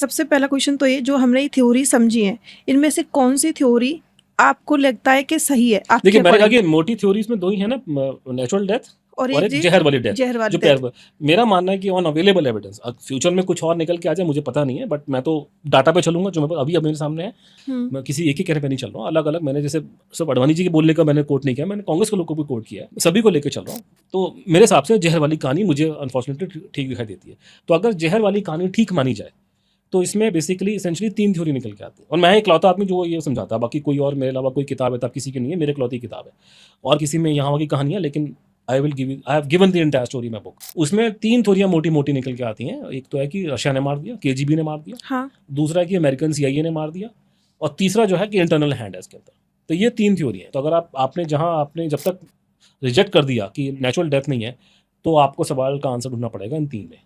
सबसे पहला क्वेश्चन तो ये, जो हमने ये थ्योरी समझी है, इनमें से कौन सी थ्योरी आपको लगता है कि सही है आपके देखिए मैंने कहा अकॉर्डिंग? कि मोटी थ्योरीज में दो ही है ना, नेचुरल डेथ और और एक एक जी जहर वाली डेथ। जहर वाली जो डेथ। मेरा मानना है कि ऑन अवेलेबल एविडेंस, फ्यूचर में कुछ और निकल के आ जाए मुझे पता नहीं है, बट मैं तो डाटा पे चलूंगा जो अभी मेरे सामने है। हम्म। मैं किसी एक ही कहने पे नहीं चल रहा हूँ, अलग अलग मैंने जैसे सिर्फ अडवाणी जी के बोलने का मैंने कोट नहीं किया, मैंने कांग्रेस के लोग को भी कोट किया है, सभी को लेकर चल रहा हूँ। तो मेरे हिसाब से जहर वाली कहानी मुझे अनफॉर्चुनेटली ठीक दिखाई देती है। तो अगर जहर वाली कहानी ठीक मानी जाए तो इसमें बेसिकली इसेंशली 3 थ्योरी निकल के आती है, और मैं इकलौता आदमी जो ये समझाता है, बाकी कोई और मेरे अलावा कोई किताब है तब किसी की नहीं है, मेरे इकलौती किताब है। और किसी में यहाँ की कहानी है, लेकिन I have given the entire story my book. उसमें 3 थ्योरियां मोटी मोटी निकल के आती हैं। एक तो है कि रशिया ने मार दिया, केजीबी ने मार दिया। हाँ। दूसरा है कि अमेरिकन सीआईए ने मार दिया। और तीसरा जो है कि इंटरनल हैंड है इसके अंदर। तो ये 3 थ्योरी है। तो अगर आपने जब तक रिजेक्ट कर दिया कि नेचुरल डेथ नहीं है, तो आपको सवाल का आंसर ढूंढना पड़ेगा इन 3 में।